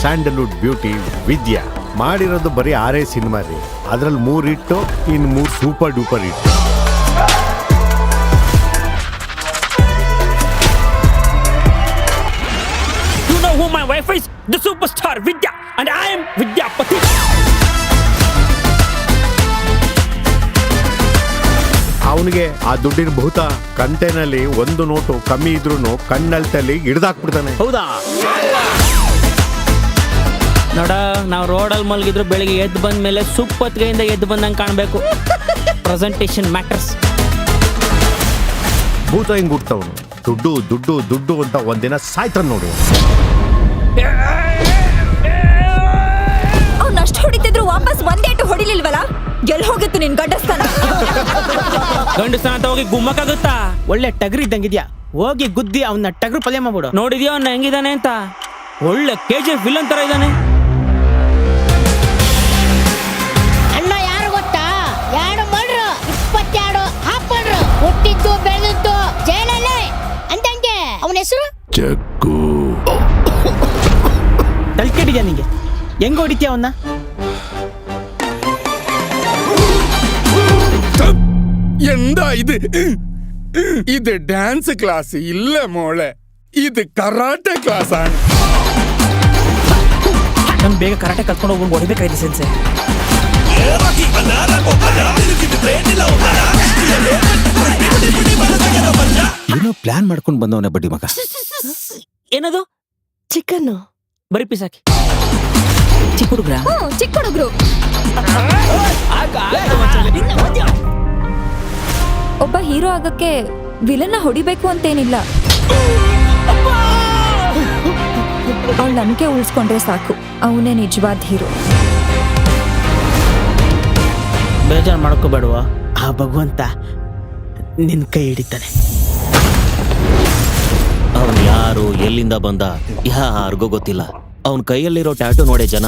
Sandalwood beauty ವಿದ್ಯಾ ಮಾಡಿರೋದು ಬರೀ 6 cinema ರೀ. ಅದ್ರಲ್ಲಿ 3 ಹಿಟ್ಟು, ಇನ್ನು 3 ಸೂಪರ್ ಡೂಪರ್ ಹಿಟ್ಟು. You know who my wife is? The superstar Vidya, and I am Vidyapati. ಅವನಿಗೆ ಆ ದುಡ್ಡಿನ ಭೂತ ಕಂತೆನಲ್ಲಿ 1 ನೋಟು ಕಮ್ಮಿ ಇದ್ರೂ ಕಣ್ಣಲ್ತಲ್ಲಿ ಹಿಡ್ದಾಕ್ಬಿಡ್ತಾನೆ. ಹೌದಾ? ನೋಡ, ನಾವು ರೋಡಲ್ಲಿ ಮಲಗಿದ್ರು ಬೆಳಿಗ್ಗೆ ಎದ್ದು ಬಂದ ಮೇಲೆ ಸುಪ್ಪತ್ತಿಗೆಯಿಂದ ಎದ್ದು ಬಂದಂಗೆ ಕಾಣಬೇಕು. Presentation matters. ಭೂತ ಹಿಂಗ್ ಹುಡ್ತವನು ದುಡ್ಡು ದುಡ್ಡು ದುಡ್ಡು ಅಂತ ಒಂದಿನ ಸಾಯ್ತಾನ ನೋಡಿ. ಅವ್ನು ಅಷ್ಟು ಹೊಡಿತಿದ್ರು ವಾಪಸ್ ಒಂದೇಟು ಹೊಡಿಲಿಲ್ವಲ್ಲ? ಎಲ್ಲಿ ಹೋಗಿತ್ತು ನಿನ್ ಗಂಡಸ್ತಾನ? ಗಂಡಸ್ತಾನ ಅಂತ ಹೋಗಿ ಗುಮ್ಮಕ್ಕಾಗುತ್ತಾ? ಒಳ್ಳೆ ಟಗರು ಇದ್ದಂಗಿದ್ಯಾ, ಹೋಗಿ ಗುದ್ದಿ ಅವನ್ನ ಟಗರು ಪಲ್ಯ ಮಾಡ್ಬಿಡು. ನೋಡಿದ್ಯೋ ಅವ್ನ ಹೆಂಗಿದಾನೆ ಅಂತ? ಒಳ್ಳೆ KGF ವಿಲನ್ ತರ ಇದ್ದಾನೆ. ಅಣ್ಣ ಯಾರು ಗೊತ್ತಾ? 2 ಮಾಡ್ರು 22 ಹಾಕ್ಕೊಂಡ್ರು. ಹುಟ್ಟಿದ್ದು ಬೆಳೆದಿದ್ದು ಜೈಲಲ್ಲೇ ಅಂತಂಗೆ. ಅವನ ಹೆಸರು ಜಗ್ಗು. ತಲ್ಕೆಟ್ಟಿದ್ಯಾ ನಿಂಗೆ? ಹೆಂಗ್ ಹೊಡಿತೀಯ ಅವನ್ನ? എന്താ ഇത് ഡാൻസ് ക്ലാസ് ഇല്ല മോളെ, ഇത് കറാട്ടെ ക്ലാസ് ആണ്. ನಾನು ಬೇಗ ಕರಾಟೆ ಕಲ್ತ್ಕೊಂಡು ಹೋಗಿ ಹೊಡಿಬೇಕಾಯ್ತು ಸೆನ್ಸೆ. ಏನೋ ಪ್ಲಾನ್ ಮಾಡ್ಕೊಂಡು ಬಂದವನೇ ಬಡ್ಡಿ ಮಗ. ಏನದು? ಚಿಕನ್ ಬರೀ ಪಿಸಾಕಿ. ಚಿಕ್ಕ ಹುಡುಗ್ರ ಚಿಕ್ಕ ಹುಡುಗ್ರು. ಒಬ್ಬ ಹೀರೋ ಆಗಕ್ಕೆ ವಿಲನ್ನ ಹೊಡಿಬೇಕು ಅಂತೇನಿಲ್ಲ. ಅವಳ ನಂಬಿಕೆ ಉಳಿಸ್ಕೊಂಡ್ರೆ ಸಾಕು, ಅವನೇ ನಿಜವಾದ ಹೀರೋ. ಬೇಜಾರು ಮಾಡ್ಕೋಬೇಡುವ, ಆ ಭಗವಂತ ನಿನ್ ಕೈ ಹಿಡಿತಾನೆ. ಅವನು ಯಾರು, ಎಲ್ಲಿಂದ ಬಂದ, ಯಾರಿಗೂ ಗೊತ್ತಿಲ್ಲ. ಅವನ ಕೈಯಲ್ಲಿರೋ ಟ್ಯಾಟೂ ನೋಡೇ ಜನ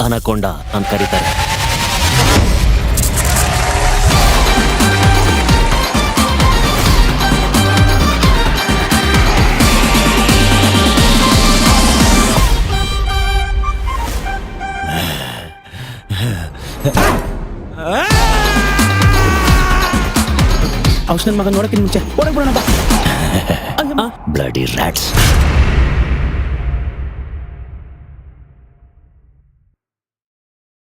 ಅನಕೊಂಡ ಅಂತ ಕರೀತಾರೆ. ಔಷಧ ಮಗ ನೋಡಕ್ಕಿಂತ ಮುಂಚೆ ಓಡಕ್ ಬಿಡೋಣ ಬಾ. Bloody rats.